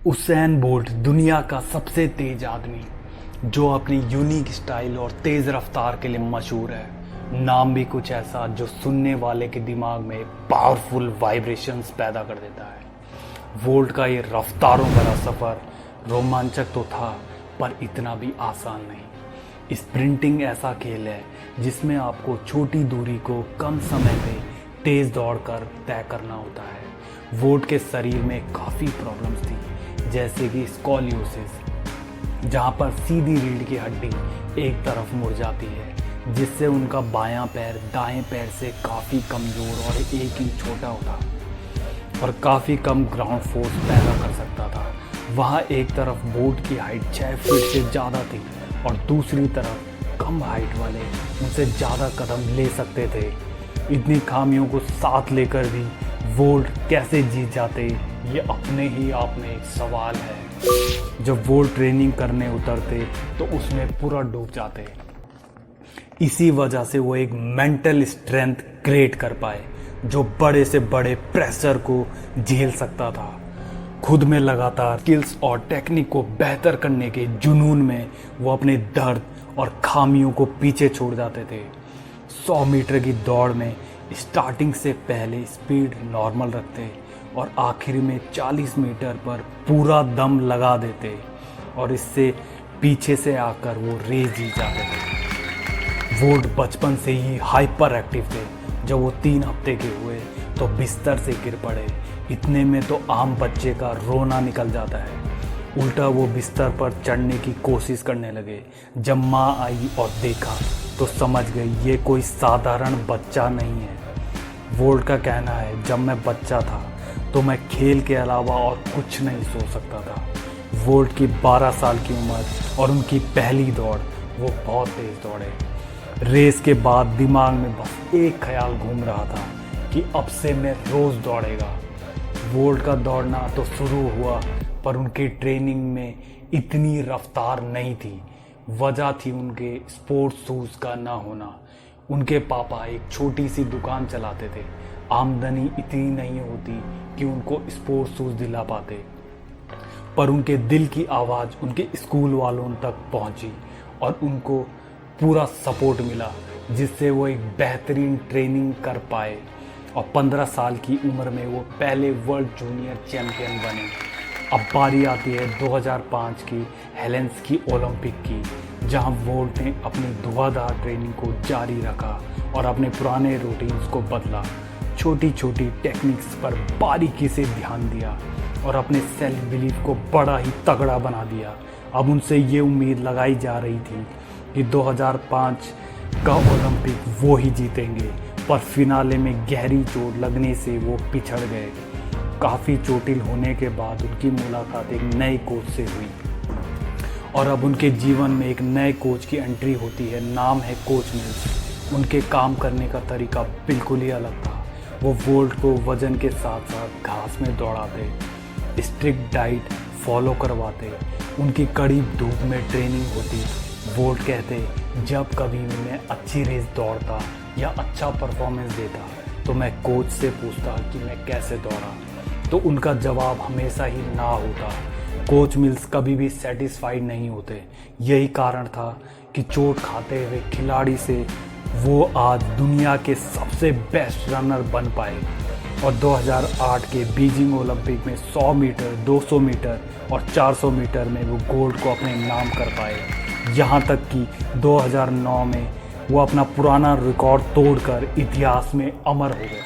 Usain bolt दुनिया का सबसे तेज आदमी जो अपनी यूनिक स्टाइल और तेज रफ्तार के लिए मशहूर है। नाम भी कुछ ऐसा जो सुनने वाले के दिमाग में पावरफुल वाइब्रेशंस पैदा कर देता है। बोल्ट का ये रफ्तारों भरा सफ़र रोमांचक तो था, पर इतना भी आसान नहीं। स्प्रिंटिंग ऐसा खेल है जिसमें आपको छोटी दूरी को कम समय में तेज दौड़कर तय करना होता है। बोल्ट के शरीर में काफ़ी प्रॉब्लम्स थी, जैसे कि स्कॉलियोसिस, जहाँ पर सीधी रीढ़ की हड्डी एक तरफ मुड़ जाती है, जिससे उनका बायां पैर दाएं पैर से काफ़ी कमज़ोर और 1 इंच छोटा होता और काफ़ी कम ग्राउंड फोर्स पैदा कर सकता था। वहाँ एक तरफ बोल्ट की हाइट 6 फीट से ज़्यादा थी और दूसरी तरफ कम हाइट वाले उनसे ज़्यादा कदम ले सकते थे। इतनी खामियों को साथ लेकर भी बोल्ट कैसे जीत जाते, ये अपने ही आप में एक सवाल है। जब बोल्ट ट्रेनिंग करने उतरते तो उसमें पूरा डूब जाते। इसी वजह से वो एक मेंटल स्ट्रेंथ क्रिएट कर पाए जो बड़े से बड़े प्रेशर को झेल सकता था। खुद में लगातार स्किल्स और टेक्निक को बेहतर करने के जुनून में वो अपने दर्द और खामियों को पीछे छोड़ जाते थे। 100 मीटर की दौड़ में स्टार्टिंग से पहले स्पीड नॉर्मल रखते और आखिर में 40 मीटर पर पूरा दम लगा देते और इससे पीछे से आकर वो रेस जीत जाते थे। बोल्ट बचपन से ही हाइपर एक्टिव थे। जब वो 3 हफ्ते के हुए तो बिस्तर से गिर पड़े। इतने में तो आम बच्चे का रोना निकल जाता है। उल्टा वो बिस्तर पर चढ़ने की कोशिश करने लगे। जब माँ आई और देखा तो समझ गई ये कोई साधारण बच्चा नहीं है। बोल्ट का कहना है, जब मैं बच्चा था तो मैं खेल के अलावा और कुछ नहीं सोच सकता था। बोल्ट की 12 साल की उम्र और उनकी पहली दौड़, वो बहुत तेज दौड़े। रेस के बाद दिमाग में बस एक ख्याल घूम रहा था कि अब से मैं रोज़ दौड़ेगा। बोल्ट का दौड़ना तो शुरू हुआ, पर उनकी ट्रेनिंग में इतनी रफ्तार नहीं थी। वजह थी उनके स्पोर्ट्स शूज़ का ना होना। उनके पापा एक छोटी सी दुकान चलाते थे। आमदनी इतनी नहीं होती कि उनको स्पोर्ट्स शूज़ दिला पाते, पर उनके दिल की आवाज़ उनके स्कूल वालों तक पहुंची और उनको पूरा सपोर्ट मिला, जिससे वो एक बेहतरीन ट्रेनिंग कर पाए और 15 साल की उम्र में वो पहले वर्ल्ड जूनियर चैम्पियन बने। अब बारी आती है 2005 की हेलेंसिकी ओलंपिक की, जहां बोल्ट ने अपनी धुआंधार ट्रेनिंग को जारी रखा और अपने पुराने रूटीन्स को बदला। छोटी छोटी टेक्निक्स पर बारीकी से ध्यान दिया और अपने सेल्फ बिलीफ को बड़ा ही तगड़ा बना दिया। अब उनसे ये उम्मीद लगाई जा रही थी कि 2005 का ओलंपिक वो ही जीतेंगे, पर फिनाले में गहरी चोट लगने से वो पिछड़ गए। काफ़ी चोटिल होने के बाद उनकी मुलाकात एक नए कोच से हुई और अब उनके जीवन में एक नए कोच की एंट्री होती है। नाम है कोच मिल्स। उनके काम करने का तरीका बिल्कुल ही अलग था। वो बोल्ट को वजन के साथ साथ घास में दौड़ाते, स्ट्रिक्ट डाइट फॉलो करवाते, उनकी कड़ी धूप में ट्रेनिंग होती। बोल्ट कहते, जब कभी भी मैं अच्छी रेस दौड़ता या अच्छा परफॉर्मेंस देता तो मैं कोच से पूछता कि मैं कैसे दौड़ा, तो उनका जवाब हमेशा ही ना होता। कोच मिल्स कभी भी सेटिस्फाइड नहीं होते। यही कारण था कि चोट खाते हुए खिलाड़ी से वो आज दुनिया के सबसे बेस्ट रनर बन पाए और 2008 के बीजिंग ओलंपिक में 100 मीटर, 200 मीटर और 400 मीटर में वो गोल्ड को अपने नाम कर पाए। यहाँ तक कि 2009 में वो अपना पुराना रिकॉर्ड तोड़कर इतिहास में अमर हो गए।